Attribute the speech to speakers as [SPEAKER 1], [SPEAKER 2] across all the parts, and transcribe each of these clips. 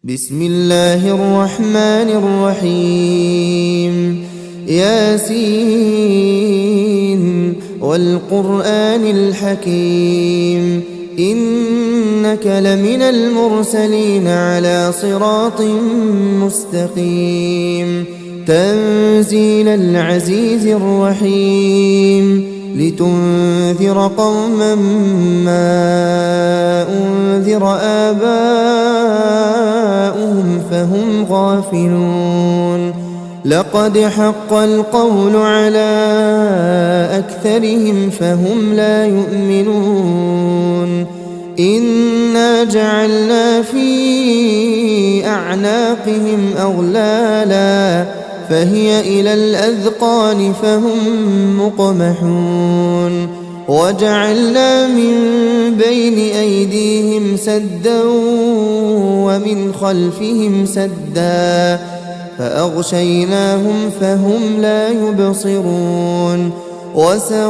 [SPEAKER 1] بسم الله الرحمن الرحيم ياسين والقرآن الحكيم إنك لمن المرسلين على صراط مستقيم تنزيل العزيز الرحيم لتنذر قوما ما أنذر آباؤهم فهم غافلون لقد حق القول على أكثرهم فهم لا يؤمنون إنا جعلنا في أعناقهم أغلالا فهي إلى الأذقان فهم مقمحون وجعلنا من بين أيديهم سدا ومن خلفهم سدا فأغشيناهم فهم لا يبصرون وسواء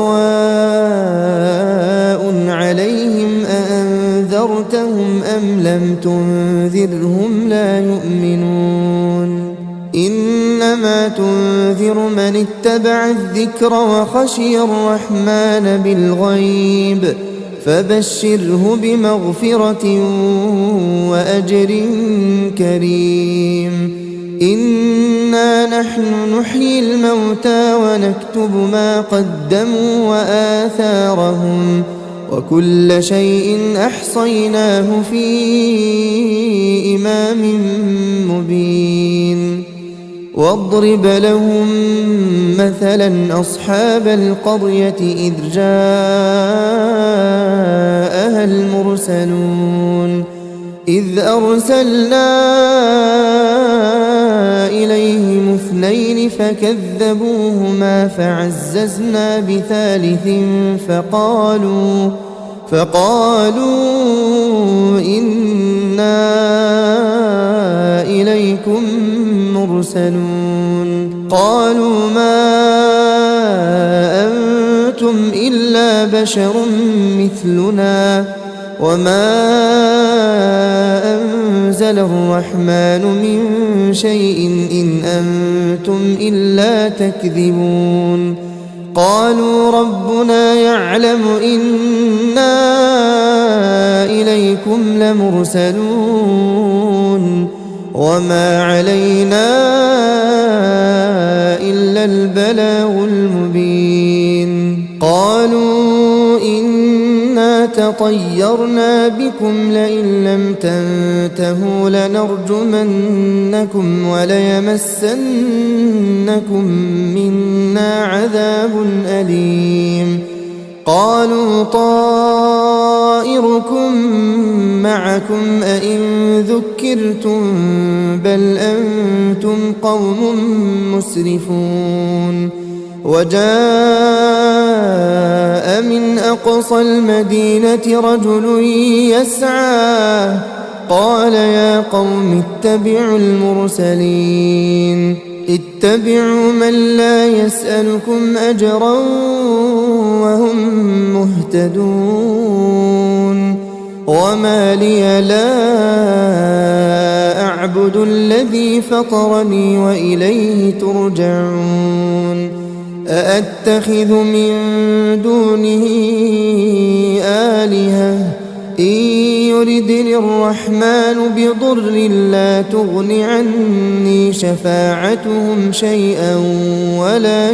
[SPEAKER 1] عليهم أأنذرتهم أم لم تنذرهم لا يؤمنون إنما تنذر من اتبع الذكر وخشي الرحمن بالغيب فبشره بمغفرة وأجر كريم إنا نحن نحيي الموتى ونكتب ما قدموا وآثارهم وكل شيء أحصيناه في إمام مبين واضرب لهم مثلا أصحاب القرية إذ جاءها المرسلون إذ أرسلنا إليهم اثنين فكذبوهما فعززنا بثالث فقالوا إنا إليكم مرسلون قالوا ما أنتم إلا بشر مثلنا وما أنزل الرحمن من شيء إن أنتم إلا تكذبون قالوا ربنا يعلم إنا إليكم لمرسلون وما علينا إلا البلاغ المبين قالوا إنا تطيرنا بكم لئن لم تنتهوا لنرجمنكم وليمسنكم منا عذاب أليم قالوا طائركم معكم أئن ذكرتم بل أنتم قوم مسرفون وجاء من أقصى المدينة رجل يسعى قال يا قوم اتبعوا المرسلين اتبعوا من لا يسألكم أجرا وهم مهتدون وما لي لا أعبد الذي فطرني وإليه ترجعون أأتخذ من دونه آلهة إن يردني الرحمن بضر لا تغن عني شفاعتهم شيئا ولا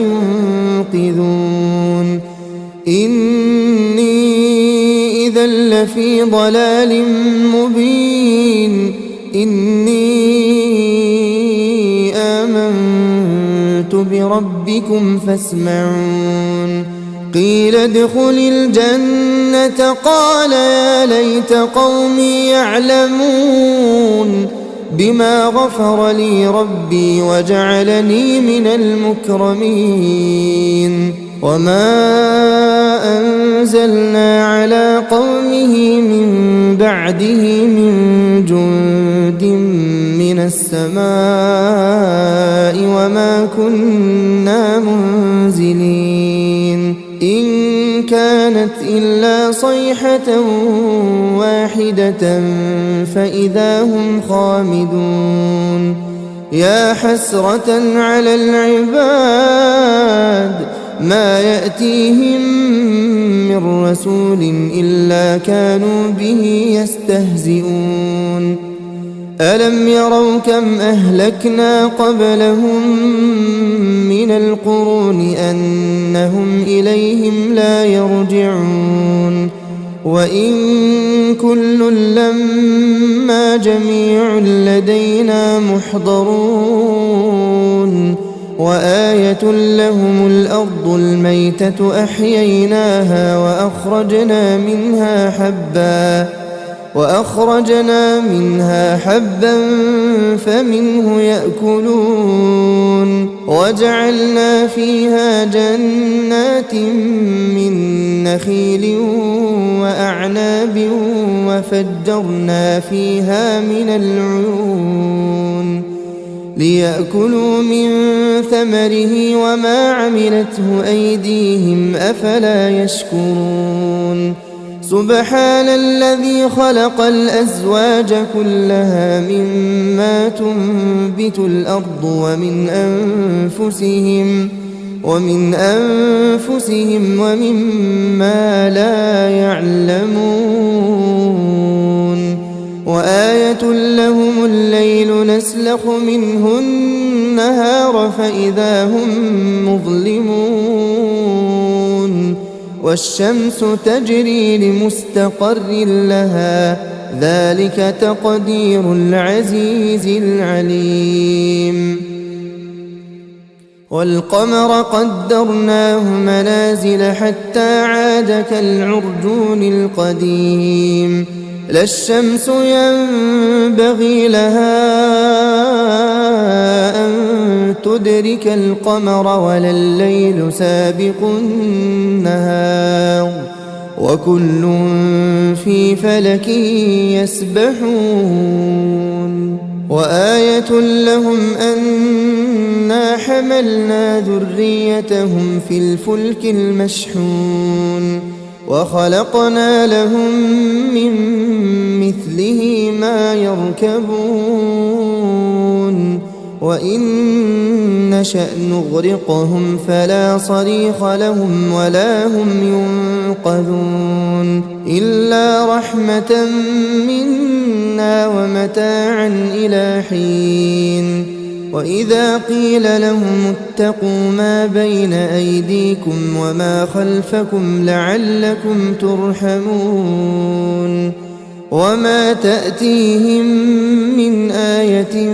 [SPEAKER 1] ينقذون إني إذا لفي ضلال مبين إني آمنت بربكم فاسمعون قيل ادخل الجنة قال يا ليت قومي يعلمون بما غفر لي ربي وجعلني من المكرمين وما أنزلنا على قومه من بعده من جند من السماء وما كنا منزلين إن كانت إلا صيحة واحدة فإذا هم خامدون يا حسرة على العباد ما يأتيهم من رسول إلا كانوا به يستهزئون ألم يروا كم أهلكنا قبلهم من القرون أنهم إليهم لا يرجعون وإن كل لما جميع لدينا محضرون وآية لهم الأرض الميتة أحييناها وأخرجنا منها حبا فمنه يأكلون وجعلنا فيها جنات من نخيل وأعناب وفجرنا فيها من العيون ليأكلوا من ثمره وما عملته أيديهم أفلا يشكرون سبحان الذي خلق الأزواج كلها مما تنبت الأرض ومن أنفسهم ومما لا يعلمون وآية لهم الليل نسلخ منه النهار فإذا هم مظلمون والشمس تجري لمستقر لها ذلك تقدير العزيز العليم والقمر قدرناه منازل حتى عاد كالعرجون القديم لا الشمس ينبغي لها أن تدرك القمر ولا الليل سابق النهار وكل في فلك يسبحون وآية لهم أنا حملنا ذريتهم في الفلك المشحون وخلقنا لهم من مثله ما يركبون وإن نشأ نغرقهم فلا صريخ لهم ولا هم ينقذون إلا رحمة منا ومتاعا إلى حين وإذا قيل لهم اتقوا ما بين أيديكم وما خلفكم لعلكم ترحمون وما تأتيهم من آية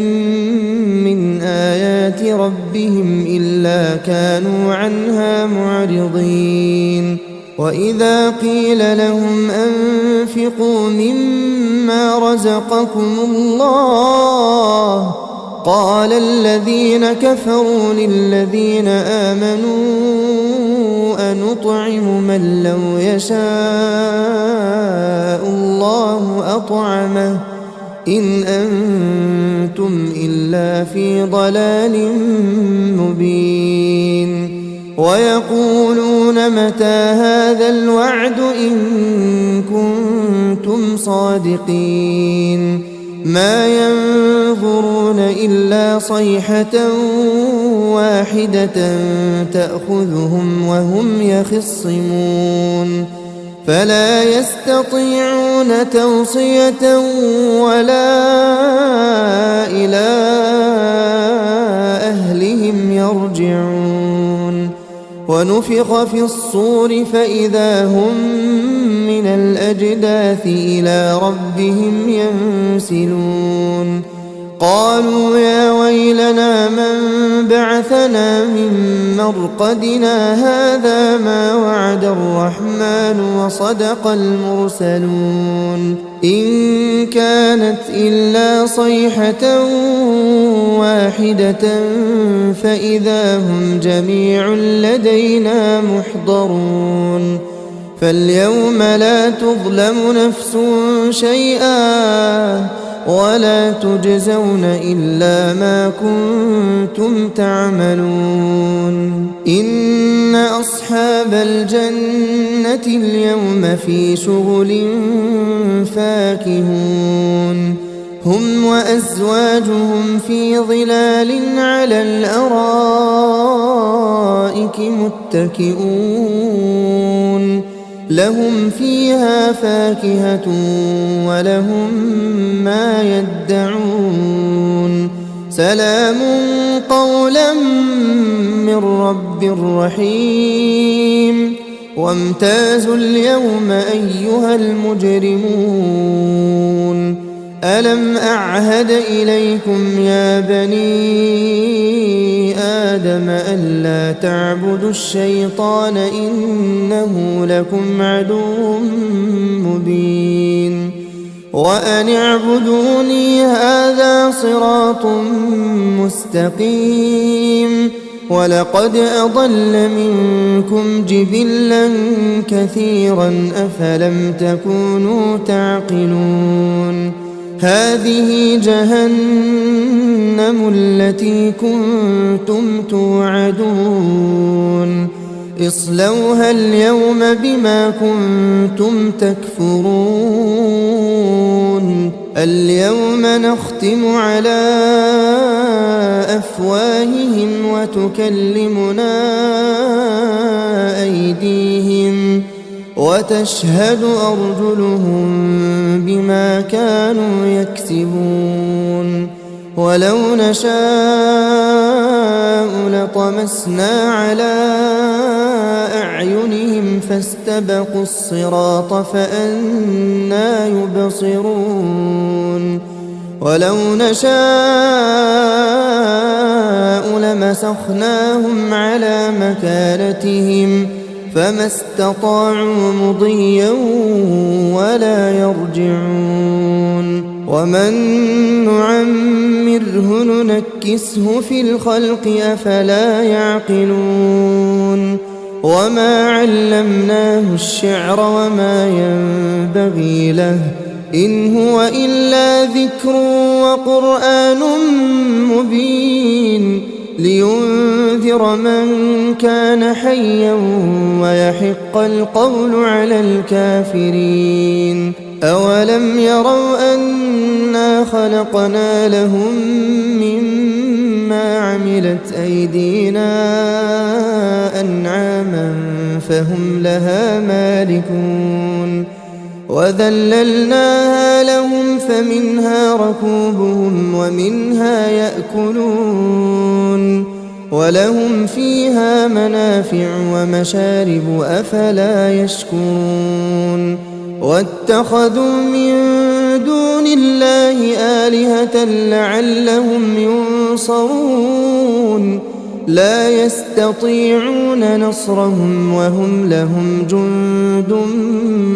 [SPEAKER 1] من آيات ربهم إلا كانوا عنها معرضين وإذا قيل لهم أنفقوا مما رزقكم الله قال الذين كفروا للذين آمنوا أنطعم من لو يشاء الله أطعمه إن أنتم إلا في ضلال مبين ويقولون متى هذا الوعد إن كنتم صادقين ما ينظرون إلا صيحة واحدة تأخذهم وهم يخصمون فلا يستطيعون توصية ولا إلى أهلهم يرجعون ونفخ في الصور فإذا هم من الأجداث إلى ربهم ينسلون قالوا يا ويلنا من بعثنا من مرقدنا هذا ما وعد الرحمن وصدق المرسلون إن كانت إلا صيحة واحدة فإذا هم جميع لدينا محضرون فاليوم لا تظلم نفس شيئا ولا تجزون إلا ما كنتم تعملون إن أصحاب الجنة اليوم في شغل فاكهون هم وأزواجهم في ظلال على الأرائك متكئون لهم فيها فاكهة ولهم ما يدعون سلام قولا من رب رحيم وامتازوا اليوم أيها المجرمون ألم أعهد إليكم يا بني آدم ألا تعبدوا الشيطان إنه لكم عدو مبين وأن اعبدوني هذا صراط مستقيم ولقد أضل منكم جبلا كثيرا أفلم تكونوا تعقلون هذه جهنم التي كنتم توعدون اصلوها اليوم بما كنتم تكفرون اليوم نختم على أفواههم وتكلمنا أيديهم وتشهد أرجلهم بما كانوا يكسبون ولو نشاء لطمسنا على أعينهم فاستبقوا الصراط فأنى يبصرون ولو نشاء لمسخناهم على مكانتهم فما استطاعوا مضيا ولا يرجعون ومن نعمره ننكسه في الخلق أفلا يعقلون وما علمناه الشعر وما ينبغي له إن هو إلا ذكر وقرآن مبين لينذر من كان حيا ويحق القول على الكافرين أولم يروا أنا خلقنا لهم مما عملت أيدينا أنعاما فهم لها مالكون وذللناها لهم فمنها ركوبهم ومنها يأكلون ولهم فيها منافع ومشارب أفلا يشكرون واتخذوا من دون الله آلهة لعلهم ينصرون لا يستطيعون نصرهم وهم لهم جند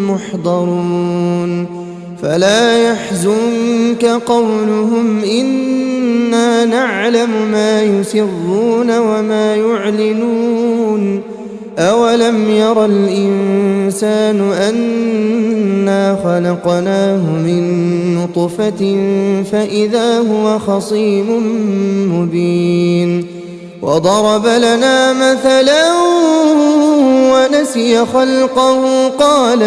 [SPEAKER 1] محضرون فلا يحزنك قولهم إنا نعلم ما يسرون وما يعلنون أولم ير الإنسان أنا خلقناه من نطفة فإذا هو خصيم مبين وضرب لنا مثلا ونسي خلقه قال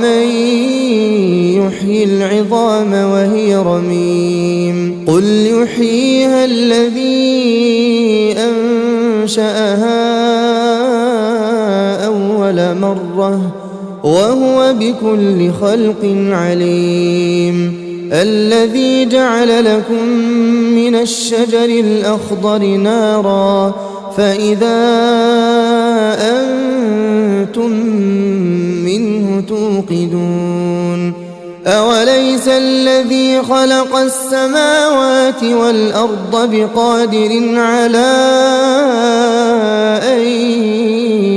[SPEAKER 1] من يحيي العظام وهي رميم قل يحييها الذي أنشأها أول مرة وهو بكل خلق عليم الذي جعل لكم من الشجر الأخضر نارا فإذا أنتم منه توقدون أوليس الذي خلق السماوات والأرض بقادر على أن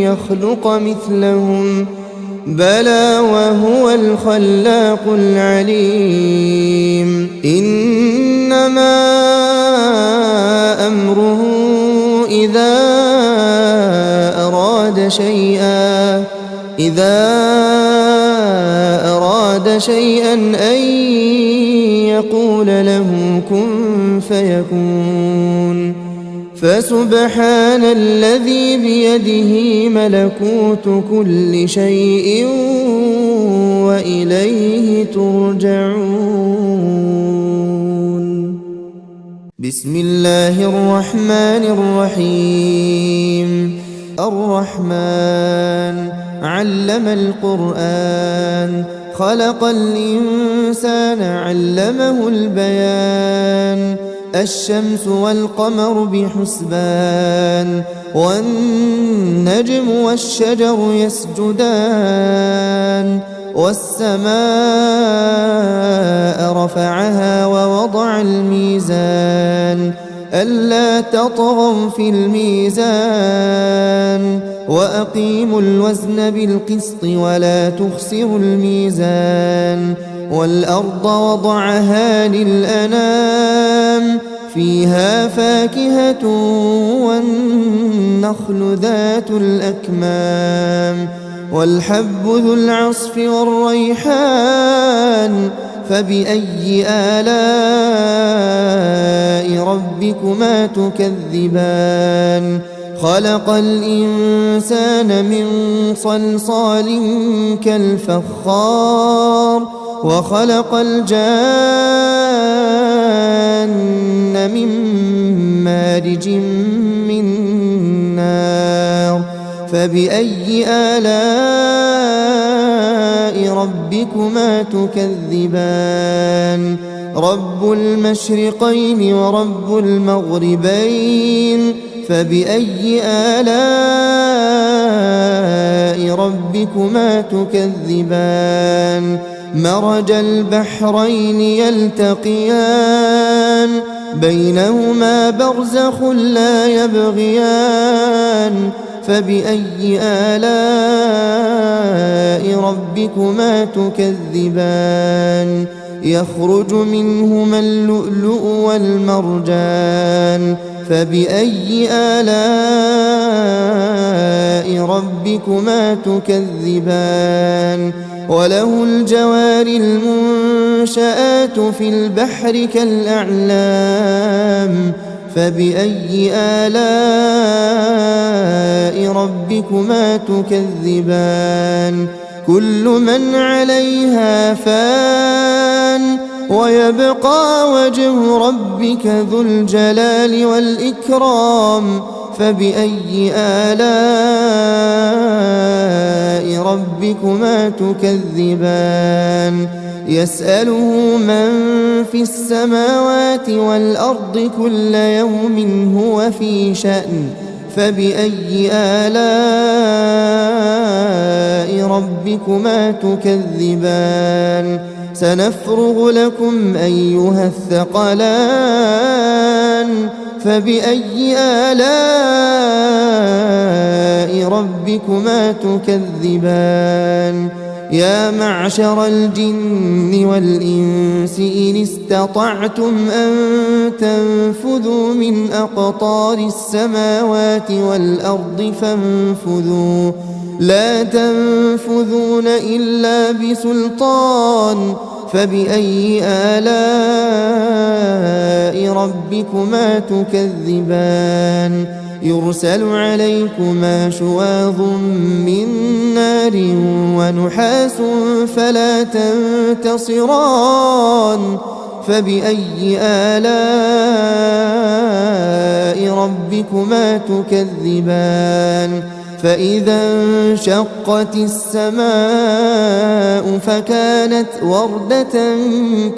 [SPEAKER 1] يخلق مثلهم بلى وهو الخلاق العليم إنما أمره إذا أراد أراد شيئا أن يقول له كن فيكون فسبحان الذي بيده ملكوت كل شيء وإليه ترجعون. بسم الله الرحمن الرحيم. الرحمن علم القرآن خلق الإنسان علمه البيان الشمس والقمر بحسبان والنجم والشجر يسجدان والسماء رفعها ووضع الميزان ألا تطغوا في الميزان وأقيموا الوزن بالقسط ولا تخسروا الميزان والأرض وضعها للأنام فيها فاكهة والنخل ذات الأكمام والحب ذو العصف والريحان فبأي آلاء ربكما تكذبان خلق الإنسان من صلصال كالفخار وخلق الجان من مارج من نار فبأي آلاء ربكما تكذبان رب المشرقين ورب المغربين فبأي آلاء ربكما تكذبان مرج البحرين يلتقيان بينهما برزخ لا يبغيان فبأي آلاء ربكما تكذبان يخرج منهما اللؤلؤ والمرجان فبأي آلاء ربكما تكذبان وله الجوار المنشآت في البحر كالأعلام فبأي آلاء ربكما تكذبان كل من عليها فان ويبقى وجه ربك ذو الجلال والإكرام فبأي آلاء ربكما تكذبان يسأله من في السماوات والأرض كل يوم هو في شأن فبأي آلاء ربكما تكذبان سنفرغ لكم أيها الثقلان فبأي آلاء ربكما تكذبان يا معشر الجن والإنس إن استطعتم أن تنفذوا من أقطار السماوات والأرض فانفذوا لا تنفذون إلا بسلطان فبأي آلاء ربكما تكذبان يرسل عليكما شواظ من نار ونحاس فلا تنتصران فبأي آلاء ربكما تكذبان فإذا انشقت السماء فكانت وردة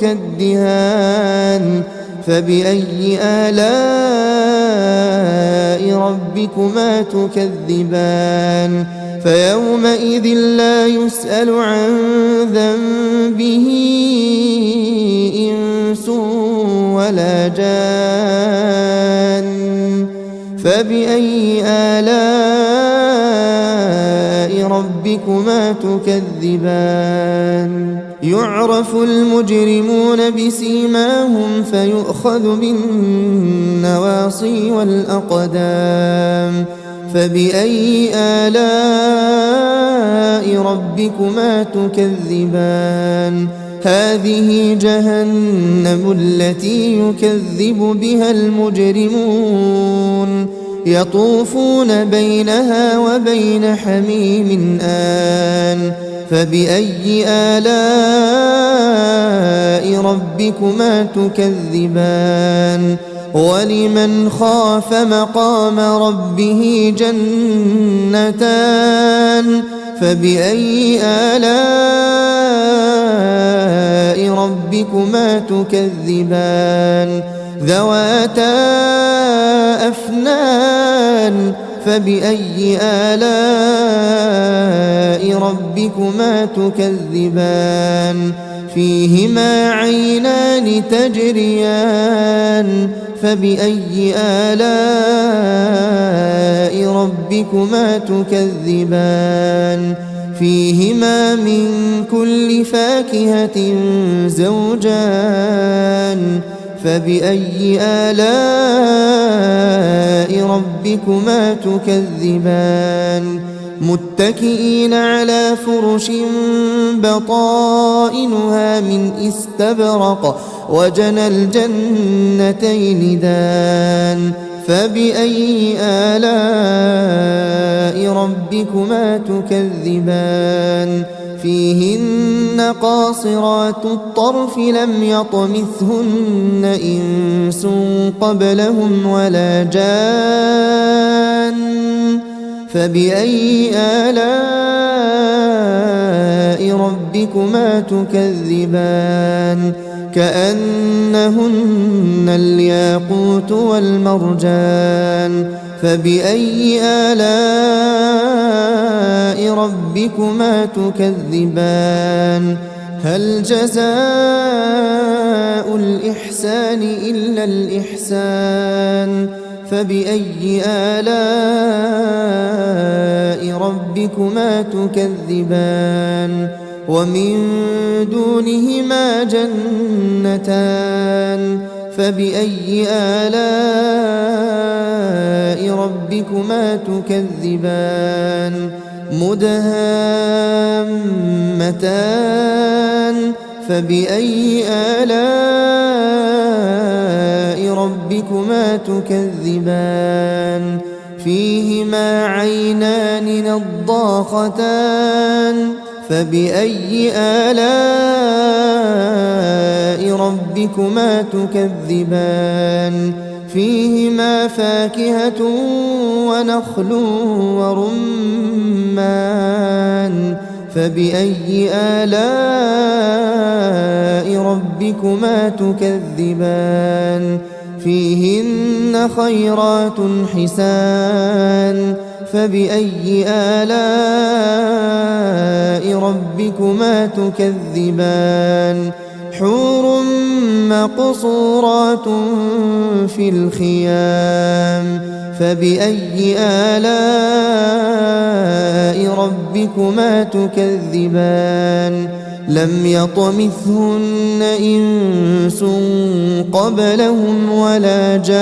[SPEAKER 1] كالدهان فبأي آلاء ربكما تكذبان فيومئذ لا يسأل عن ذنبه إنس ولا جان فبأي آلاء ربكما تكذبان يعرف المجرمون بسيماهم فيؤخذ بالنواصي والأقدام فبأي آلاء ربكما تكذبان هذه جهنم التي يكذب بها المجرمون يطوفون بينها وبين حميم آن فبأي آلاء ربكما تكذبان ولمن خاف مقام ربه جنتان فبأي آلاء ربكما تكذبان ذواتا أفنان فبأي آلاء ربكما تكذبان فيهما عينان تجريان فبأي آلاء ربكما تكذبان فيهما من كل فاكهة زوجان فبأي آلاء ربكما تكذبان متكئين على فرش بطائنها من استبرق وجنى الجنتين دان فبأي آلاء ربكما تكذبان فيهن قاصرات الطرف لم يطمثهن إنس قبلهم ولا جان فبأي آلاء ربكما تكذبان كأنهن الياقوت والمرجان فبأي آلاء ربكما تكذبان هل جزاء الإحسان إلا الإحسان فبأي آلاء ربكما تكذبان ومن دونهما جنتان فبأي آلاء ربكما تكذبان مدهامتان فبأي آلاء ربكما تكذبان فيهما عينان نضاختان فبأي آلاء ربكما تكذبان فيهما فاكهة ونخل ورمان فبأي آلاء ربكما تكذبان فيهن خيرات حسان فبأي آلاء ربكما تكذبان حور مقصورات في الخيام فبأي آلاء ربكما تكذبان لم يطمثهن إنس قبلهم ولا جان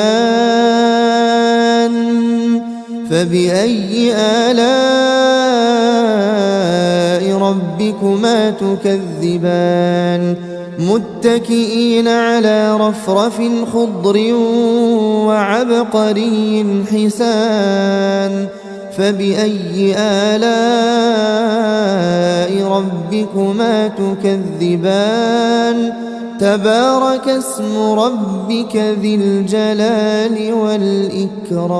[SPEAKER 1] فبأي آلاء ربكما تكذبان متكئين على رفرف خضر وعبقري حسان فبأي آلاء ربكما تكذبان تبارك اسم ربك ذي الجلال والإكرام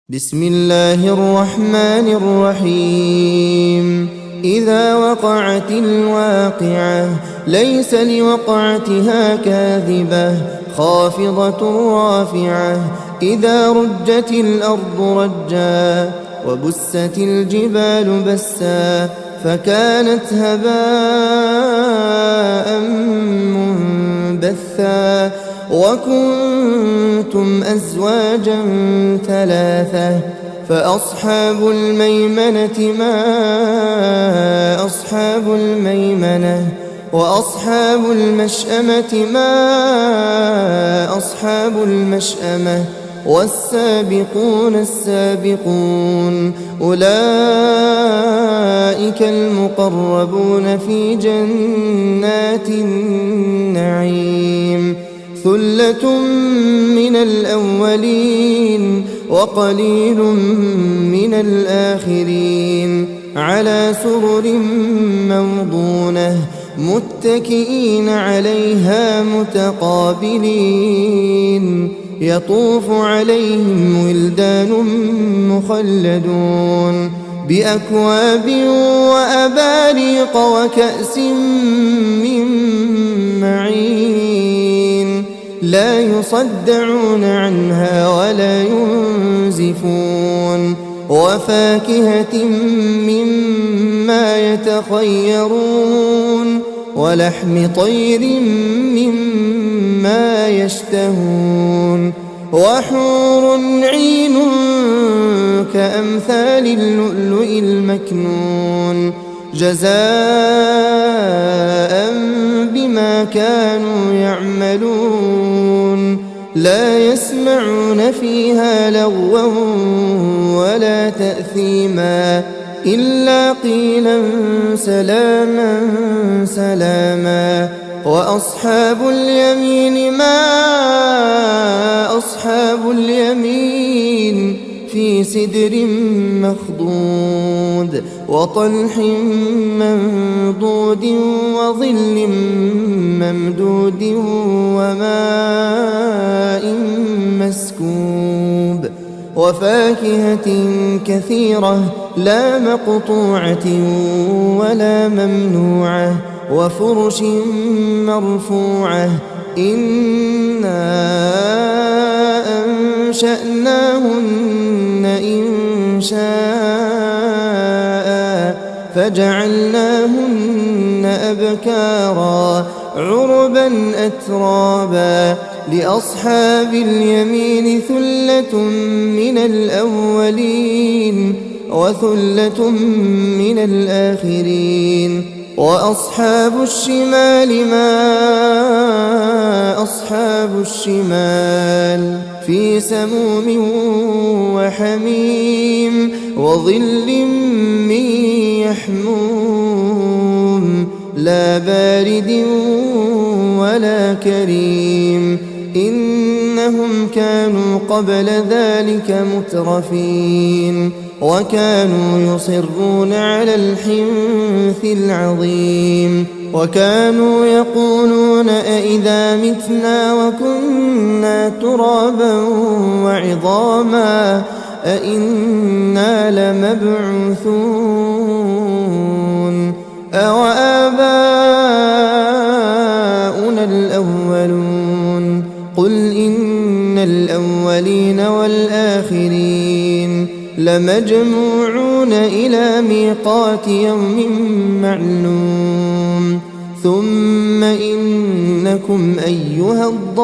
[SPEAKER 1] بسم الله الرحمن الرحيم إذا وقعت الواقعة ليس لوقعتها كاذبة خافضة رافعة إذا رجت الأرض رجا وبست الجبال بسا فكانت هباء منبثا وكنتم أزواجا ثلاثة فأصحاب الميمنة ما أصحاب الميمنة وأصحاب المشأمة ما أصحاب المشأمة والسابقون السابقون أولئك المقربون في جنات النعيم ثلة من الأولين وقليل من الآخرين على سرر موضونة متكئين عليها متقابلين يطوف عليهم ولدان مخلدون بأكواب وأباريق وكأس من معين لا يصدعون عنها ولا ينزفون وفاكهة مما يتخيرون ولحم طير مما يشتهون وحور عين كأمثال اللؤلؤ المكنون جزاء بما كانوا يعملون لا يسمعون فيها لغوا ولا تأثيما إلا قيلا سلاما سلاما وأصحاب اليمين ما أصحاب اليمين في سدر مخضود وطلح منضود وظل ممدود وماء مسكوب وفاكهة كثيرة لا مقطوعة ولا ممنوعة وفرش مرفوعة إنا أنشأناهن إنشاء فجعلناهن أبكارا عربا أترابا لأصحاب اليمين ثلة من الأولين وثلة من الآخرين وأصحاب الشمال ما أصحاب الشمال في سموم وحميم وظل من يحموم لا بارد ولا كريم إنهم كانوا قبل ذلك مترفين وكانوا يصرون على الحنث العظيم وكانوا يقولون أئذا متنا وكنا ترابا وعظاما أئنا لمبعوثون أوآباؤنا الأولون قل إن الأولين والآخرين لمجموعون إلى ميقات يوم معلوم ثم إنكم أيها الضالون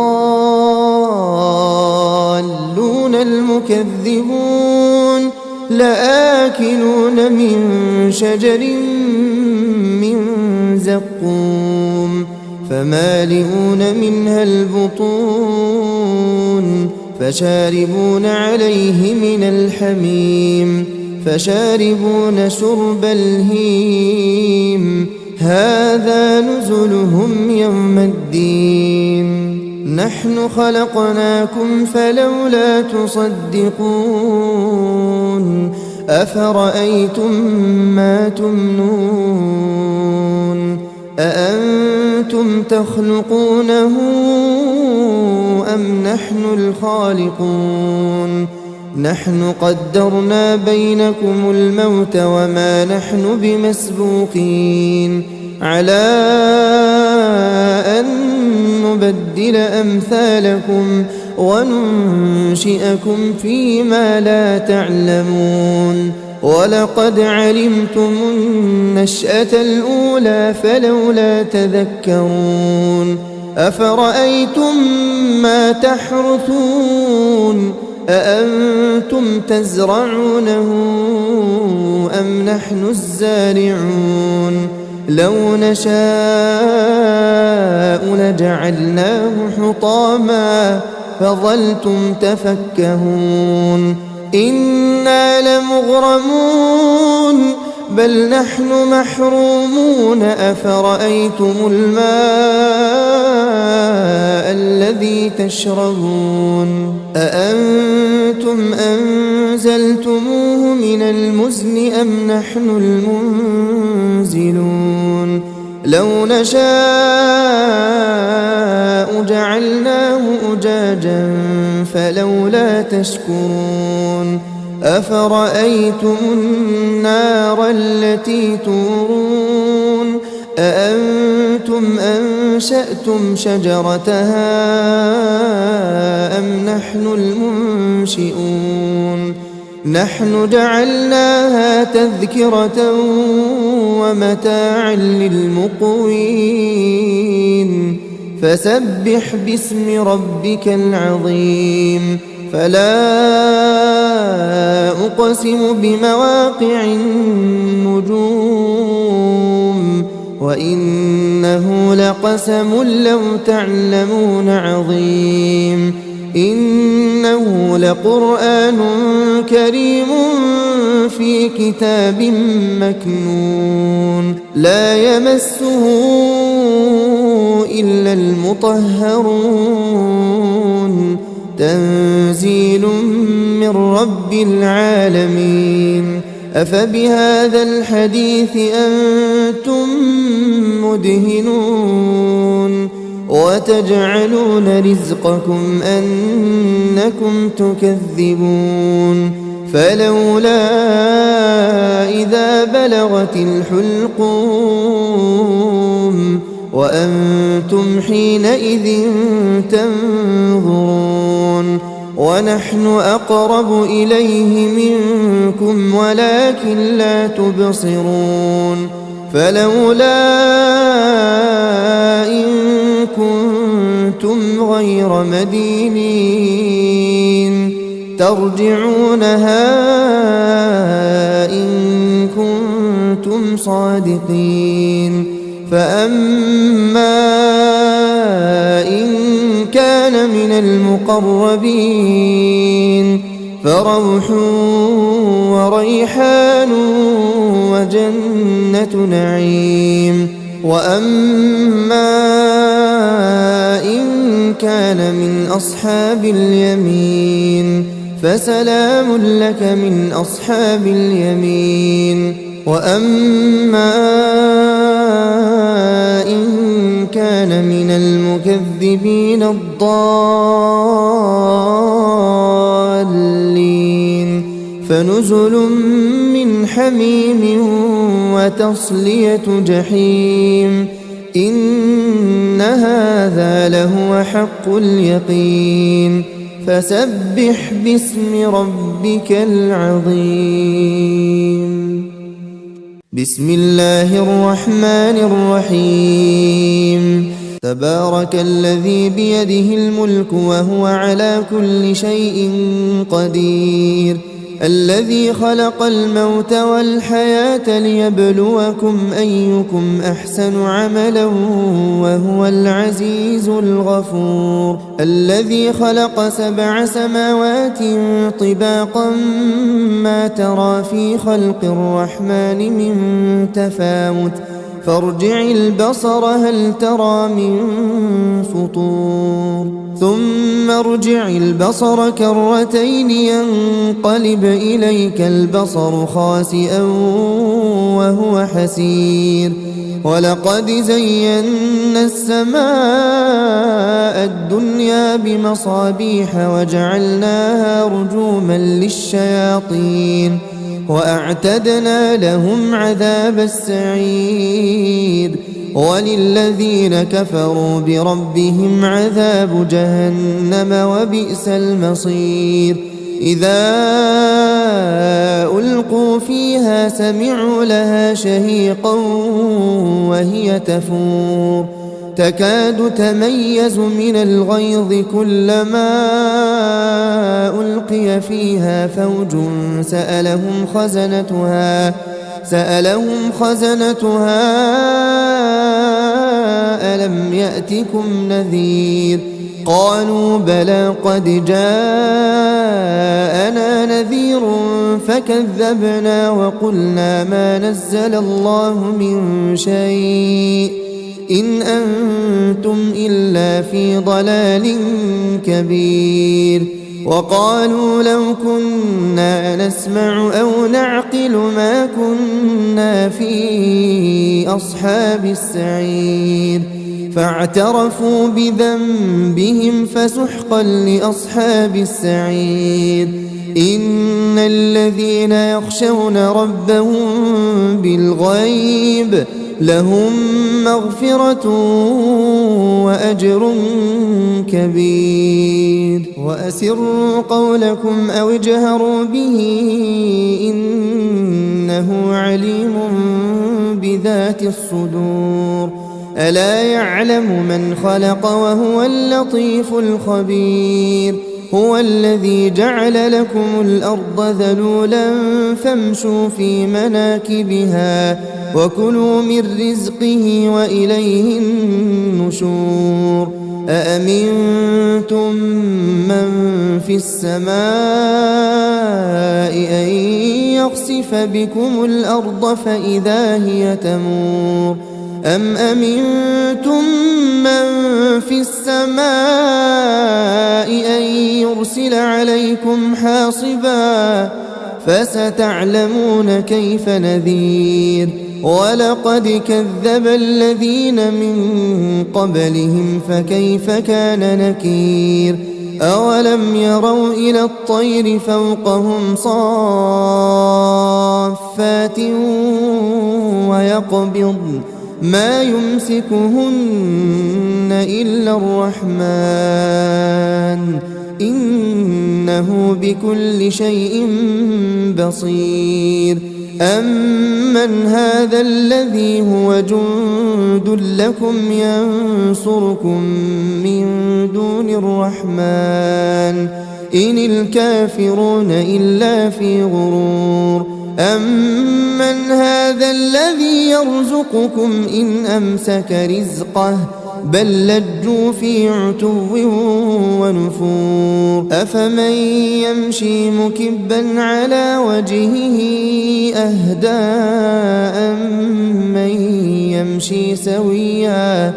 [SPEAKER 1] المكذبون لآكلون من شجر من زقوم فمالئون منها البطون فشاربون عليه من الحميم فشاربون شرب الهيم هذا نزلهم يوم الدين نحن خلقناكم فلولا تصدقون أفرأيتم ما تمنون أأنتم تخلقونه أم نحن الخالقون نحن قدرنا بينكم الموت وما نحن بمسبوقين على أن نبدل أمثالكم وننشئكم فيما لا تعلمون ولقد علمتم النشأة الأولى فلولا تذكرون أفرأيتم ما تحرثون أأنتم تزرعونه أم نحن الزارعون لو نشاء لجعلناه حطاما فظلتم تفكهون إنا لمغرمون بل نحن محرومون أفرأيتم الماء الذي تشربون أأنتم أنزلتموه من المزن أم نحن المنزلون لو نشاء جعلناه أجاجا فلولا تشكرون أفرأيتم النار التي تورون أأنتم أنشأتم شجرتها أم نحن المنشئون نحن جعلناها تذكرة ومتاعا للمقوين فسبح باسم ربك العظيم فلا أقسم بمواقع النجوم وإنه لقسم لو تعلمون عظيم إنه لقرآن كريم في كتاب مكنون لا يمسه إلا المطهرون تنزيل من رب العالمين أفبهذا الحديث أنتم مدهنون وتجعلون رزقكم أنكم تكذبون فلولا إذا بلغت الحلقوم وأنتم حينئذ تنظرون ونحن أقرب إليه منكم ولكن لا تبصرون فلولا إن كنتم غير مدينين ترجعونها إن كنتم صادقين فأما إن كان من المقربين فروح وريحان وجنة نعيم وأما إن كان من أصحاب اليمين فسلام لك من أصحاب اليمين وأما إن كان من المكذبين الضالين فنزل من حميم وتصلية جحيم إن هذا لهو حق اليقين فسبح باسم ربك العظيم بسم الله الرحمن الرحيم تبارك الذي بيده الملك وهو على كل شيء قدير الذي خلق الموت والحياة ليبلوكم أيكم أحسن عملا وهو العزيز الغفور الذي خلق 7 سماوات طباقا ما ترى في خلق الرحمن من تفاوت فارجع البصر هل ترى من فطور ثم ارجع البصر كرتين ينقلب إليك البصر خاسئا وهو حسير ولقد زينا السماء الدنيا بمصابيح وجعلناها رجوما للشياطين وأعتدنا لهم عذاب السعير وللذين كفروا بربهم عذاب جهنم وبئس المصير إذا ألقوا فيها سمعوا لها شهيقا وهي تفور تكاد تميز من الغيظ كلما ألقي فيها فوج سألهم سألهم خزنتها ألم يأتكم نذير قالوا بلى قد جاءنا نذير فكذبنا وقلنا ما نزل الله من شيء إن أنتم إلا في ضلال كبير وقالوا لو كنا نسمع أو نعقل ما كنا في أصحاب السعير فاعترفوا بذنبهم فسحقا لأصحاب السعير إن الذين يخشون ربهم بالغيب لهم مغفرة وأجر كبير وأسروا قولكم أو اجهروا به إنه عليم بذات الصدور ألا يعلم من خلق وهو اللطيف الخبير هو الذي جعل لكم الأرض ذلولا فامشوا في مناكبها وكلوا من رزقه وإليه النشور أأمنتم من في السماء أن يخسف بكم الأرض فإذا هي تمور أم أمنتم من في السماء أن يرسل عليكم حاصبا فستعلمون كيف نذير ولقد كذب الذين من قبلهم فكيف كان نكير أولم يروا إلى الطير فوقهم صافات ويقبضن ما يمسكهن إلا الرحمن إنه بكل شيء بصير أمن هذا الذي هو جند لكم ينصركم من دون الرحمن إن الكافرون إلا في غرور أمن هذا الذي يرزقكم إن أمسك رزقه بل لجوا في عتو ونفور أفمن يمشي مكبا على وجهه أهدى أمن يمشي سويا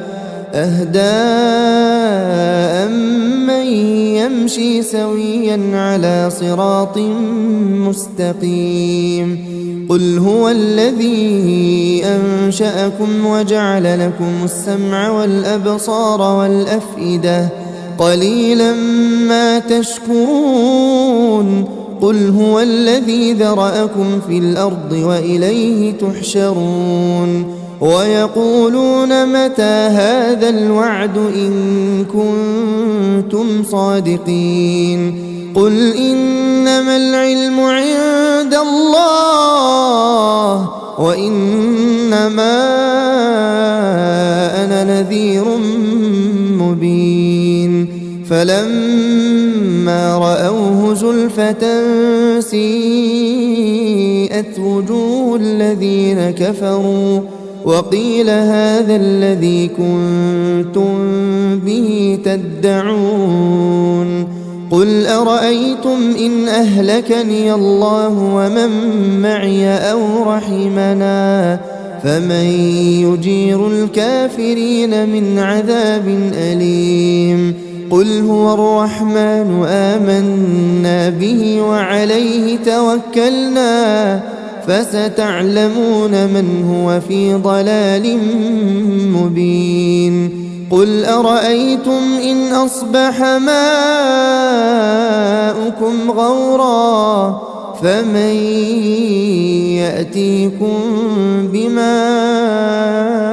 [SPEAKER 1] على صراط مستقيم قل هو الذي أنشأكم وجعل لكم السمع والأبصار والأفئدة قليلا ما تشكرون قل هو الذي ذرأكم في الأرض وإليه تحشرون ويقولون متى هذا الوعد إن كنتم صادقين قل إنما العلم عند الله وإنما أنا نذير مبين فلما رأوه زلفة سيئت وجوه الذين كفروا وقيل هذا الذي كنتم به تدعون قل أرأيتم إن أهلكني الله ومن معي أو رحمنا فمن يجير الكافرين من عذاب أليم قل هو الرحمن آمنا به وعليه توكلنا فستعلمون من هو في ضلال مبين قل أرأيتم إن أصبح ماؤكم غورا فمن يأتيكم بماء